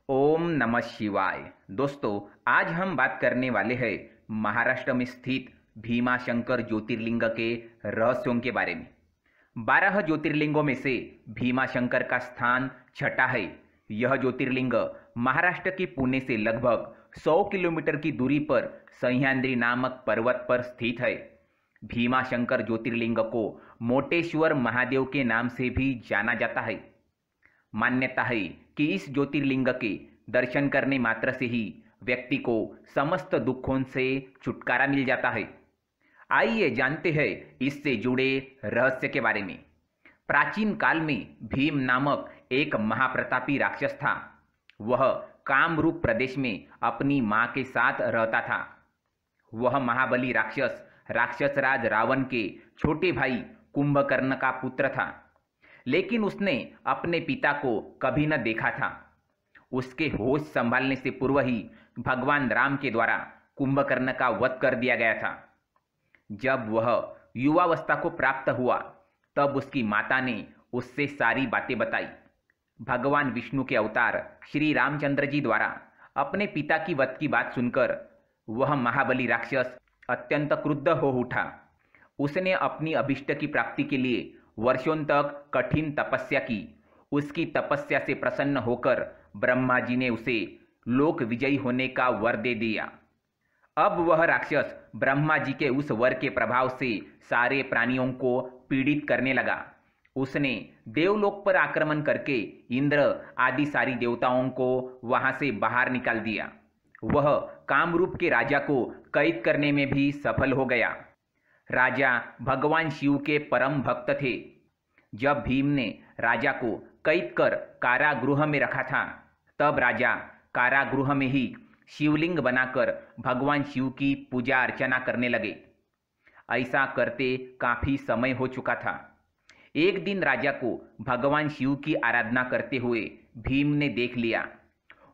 ओम नमः शिवाय। दोस्तों, आज हम बात करने वाले हैं महाराष्ट्र में स्थित भीमाशंकर ज्योतिर्लिंग के रहस्यों के बारे में। 12 ज्योतिर्लिंगों में से भीमाशंकर का स्थान छठा है। यह ज्योतिर्लिंग महाराष्ट्र के पुणे से लगभग 100 किलोमीटर की दूरी पर सह्याद्री नामक पर्वत पर स्थित है। भीमाशंकर ज्योतिर्लिंग को मोटेश्वर महादेव के नाम से भी जाना जाता है। मान्यता है कि इस ज्योतिर्लिंग के दर्शन करने मात्र से ही व्यक्ति को समस्त दुखों से छुटकारा मिल जाता है। आइए जानते हैं इससे जुड़े रहस्य के बारे में। प्राचीन काल में भीम नामक एक महाप्रतापी राक्षस था। वह कामरूप प्रदेश में अपनी मां के साथ रहता था। वह महाबली राक्षसराज रावण के छोटे भाई कुंभकर्ण का पुत्र था, लेकिन उसने अपने पिता को कभी न देखा था। उसके होश संभालने से पूर्व ही भगवान राम के द्वारा कुंभकर्ण का वध कर दिया गया था। जब वह युवावस्था को प्राप्त हुआ तब उसकी माता ने उससे सारी बातें बताई। भगवान विष्णु के अवतार श्री रामचंद्र जी द्वारा अपने पिता की वध की बात सुनकर वह महाबली राक्षस अत्यंत क्रुद्ध हो उठा। उसने अपनी अभिष्ट की प्राप्ति के लिए वर्षों तक कठिन तपस्या की। उसकी तपस्या से प्रसन्न होकर ब्रह्मा जी ने उसे लोक विजयी होने का वर दे दिया। अब वह राक्षस ब्रह्मा जी के उस वर के प्रभाव से सारे प्राणियों को पीड़ित करने लगा। उसने देवलोक पर आक्रमण करके इंद्र आदि सारी देवताओं को वहां से बाहर निकाल दिया। वह कामरूप के राजा को कैद करने में भी सफल हो गया। राजा भगवान शिव के परम भक्त थे। जब भीम ने राजा को कैद कर कारागृह में रखा था, तब राजा कारागृह में ही शिवलिंग बनाकर भगवान शिव की पूजा अर्चना करने लगे। ऐसा करते काफी समय हो चुका था। एक दिन राजा को भगवान शिव की आराधना करते हुए भीम ने देख लिया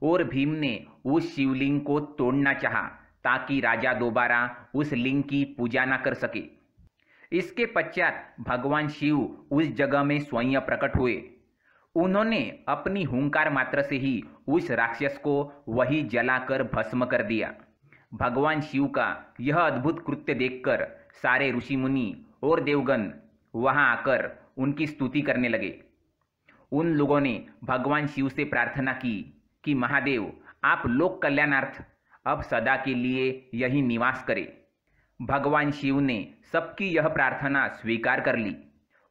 और भीम ने उस शिवलिंग को तोड़ना चाहा ताकि राजा दोबारा उस लिंग की पूजा न कर सके। इसके पश्चात भगवान शिव उस जगह में स्वयं प्रकट हुए। उन्होंने अपनी हुंकार मात्र से ही उस राक्षस को वही जलाकर भस्म कर दिया। भगवान शिव का यह अद्भुत कृत्य देखकर सारे ऋषि मुनि और देवगण वहां आकर उनकी स्तुति करने लगे। उन लोगों ने भगवान शिव से प्रार्थना की कि महादेव, आप लोक कल्याणार्थ अब सदा के लिए यही निवास करें। भगवान शिव ने सबकी यह प्रार्थना स्वीकार कर ली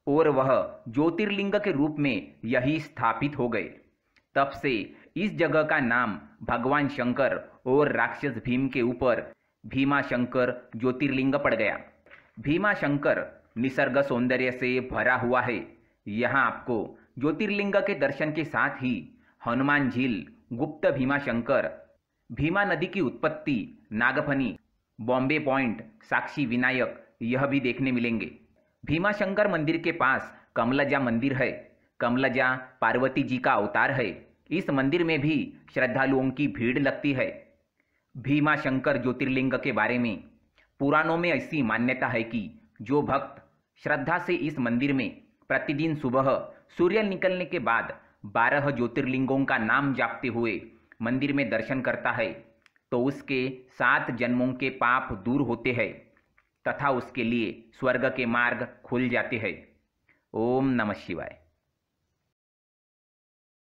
और वह ज्योतिर्लिंग के रूप में यही स्थापित हो गए। तब से इस जगह का नाम भगवान शंकर और राक्षस भीम के ऊपर भीमाशंकर ज्योतिर्लिंग पड़ गया। भीमाशंकर निसर्ग सौंदर्य से भरा हुआ है। यहाँ आपको ज्योतिर्लिंग के दर्शन के साथ ही हनुमान झील, गुप्त भीमाशंकर, भीमा नदी की उत्पत्ति, नागफनी, बॉम्बे पॉइंट, साक्षी विनायक यह भी देखने मिलेंगे। भीमाशंकर मंदिर के पास कमलजा मंदिर है। कमलजा पार्वती जी का अवतार है। इस मंदिर में भी श्रद्धालुओं की भीड़ लगती है। भीमाशंकर ज्योतिर्लिंग के बारे में पुराणों में ऐसी मान्यता है कि जो भक्त श्रद्धा से इस मंदिर में प्रतिदिन सुबह सूर्य निकलने के बाद 12 ज्योतिर्लिंगों का नाम जापते हुए मंदिर में दर्शन करता है तो उसके 7 जन्मों के पाप दूर होते हैं तथा उसके लिए स्वर्ग के मार्ग खुल जाते हैं। ओम नमः शिवाय।